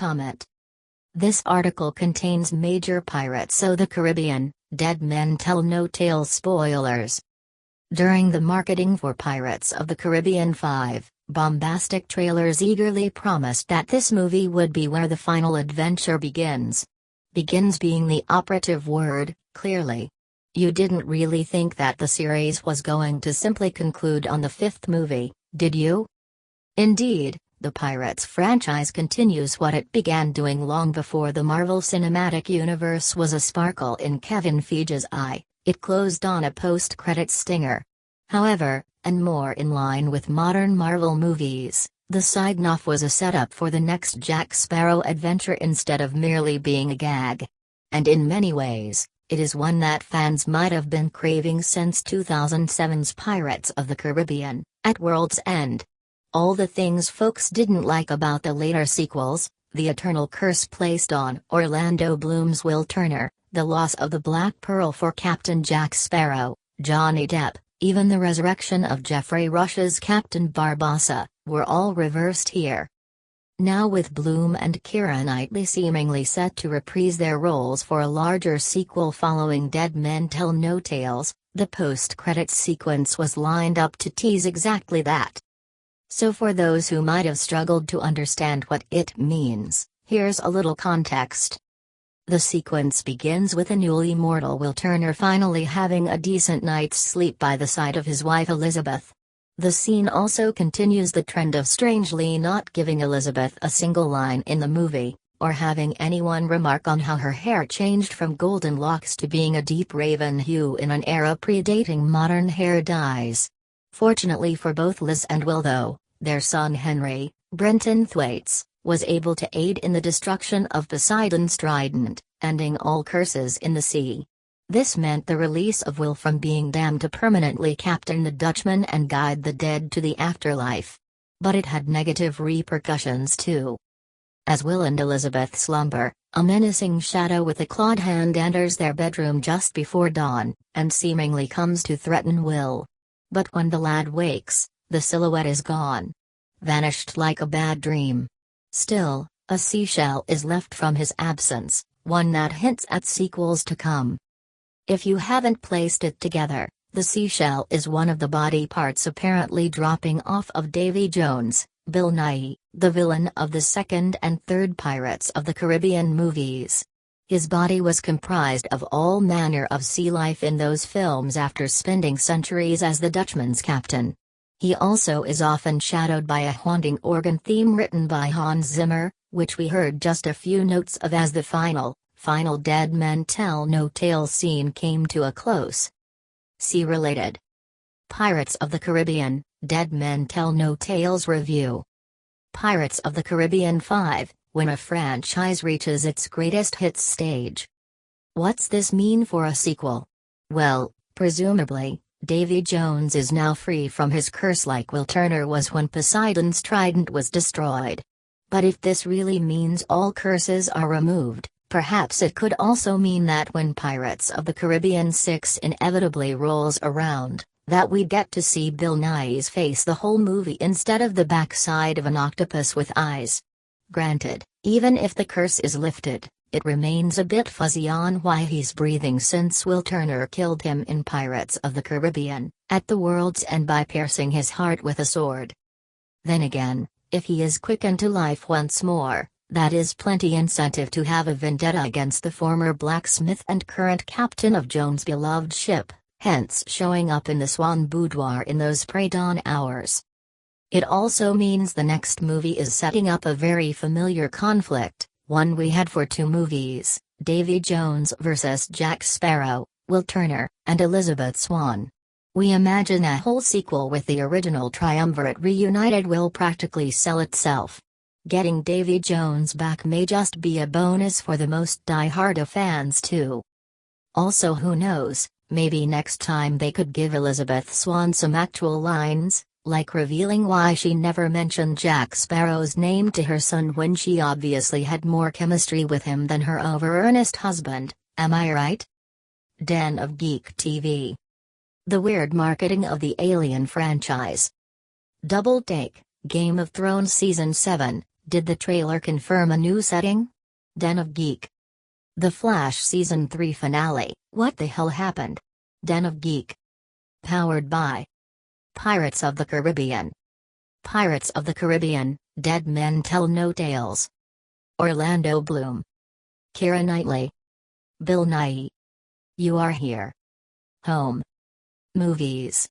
comment. This article contains major Pirates of the Caribbean, Dead Men Tell No Tales spoilers. During the marketing for Pirates of the Caribbean 5, bombastic trailers eagerly promised that this movie would be where the final adventure begins. Begins being the operative word, clearly. You didn't really think that the series was going to simply conclude on the fifth movie, did you? Indeed, the Pirates franchise continues what it began doing long before the Marvel Cinematic Universe was a sparkle in Kevin Feige's eye. It closed on a post-credits stinger. However, and more in line with modern Marvel movies, the sign-off was a setup for the next Jack Sparrow adventure instead of merely being a gag. And in many ways, it is one that fans might have been craving since 2007's Pirates of the Caribbean, At World's End. All the things folks didn't like about the later sequels, the eternal curse placed on Orlando Bloom's Will Turner, the loss of the Black Pearl for Captain Jack Sparrow, Johnny Depp, even the resurrection of Geoffrey Rush's Captain Barbossa, were all reversed here. Now with Bloom and Keira Knightley seemingly set to reprise their roles for a larger sequel following Dead Men Tell No Tales, the post-credits sequence was lined up to tease exactly that. So for those who might have struggled to understand what it means, here's a little context. The sequence begins with a newly mortal Will Turner finally having a decent night's sleep by the side of his wife Elizabeth. The scene also continues the trend of strangely not giving Elizabeth a single line in the movie, or having anyone remark on how her hair changed from golden locks to being a deep raven hue in an era predating modern hair dyes. Fortunately for both Liz and Will though, their son Henry, Brenton Thwaites, was able to aid in the destruction of Poseidon's trident, ending all curses in the sea. This meant the release of Will from being damned to permanently captain the Dutchman and guide the dead to the afterlife. But it had negative repercussions too. As Will and Elizabeth slumber, a menacing shadow with a clawed hand enters their bedroom just before dawn, and seemingly comes to threaten Will. But when the lad wakes, the silhouette is gone. Vanished like a bad dream. Still, a seashell is left from his absence, one that hints at sequels to come. If you haven't placed it together, the seashell is one of the body parts apparently dropping off of Davy Jones, Bill Nighy, the villain of the second and third Pirates of the Caribbean movies. His body was comprised of all manner of sea life in those films after spending centuries as the Dutchman's captain. He also is often shadowed by a haunting organ theme written by Hans Zimmer, which we heard just a few notes of as the final Dead Men Tell No Tales scene came to a close. See related. Pirates of the Caribbean, Dead Men Tell No Tales review. Pirates of the Caribbean 5, when a franchise reaches its greatest hits stage. What's this mean for a sequel? Well, presumably, Davy Jones is now free from his curse like Will Turner was when Poseidon's trident was destroyed. But if this really means all curses are removed, perhaps it could also mean that when Pirates of the Caribbean 6 inevitably rolls around, that we get to see Bill Nighy's face the whole movie instead of the backside of an octopus with eyes. Granted, even if the curse is lifted, it remains a bit fuzzy on why he's breathing since Will Turner killed him in Pirates of the Caribbean, at the World's End by piercing his heart with a sword. Then again, if he is quickened to life once more, that is plenty incentive to have a vendetta against the former blacksmith and current captain of Jones' beloved ship, hence showing up in the Swan Boudoir in those pre-dawn hours. It also means the next movie is setting up a very familiar conflict, one we had for two movies, Davy Jones vs. Jack Sparrow, Will Turner, and Elizabeth Swann. We imagine a whole sequel with the original triumvirate reunited will practically sell itself. Getting Davy Jones back may just be a bonus for the most die-hard of fans too. Also who knows, maybe next time they could give Elizabeth Swann some actual lines, like revealing why she never mentioned Jack Sparrow's name to her son when she obviously had more chemistry with him than her over-earnest husband, am I right? Den of Geek TV. The weird marketing of the Alien franchise. Double take, Game of Thrones Season 7, Did the trailer confirm a new setting? Den of Geek. The Flash Season 3 finale, What the Hell Happened? Den of Geek. Powered by Pirates of the Caribbean. Pirates of the Caribbean, Dead Men Tell No Tales. Orlando Bloom. Keira Knightley. Bill Nighy. You Are Here. Home. Movies.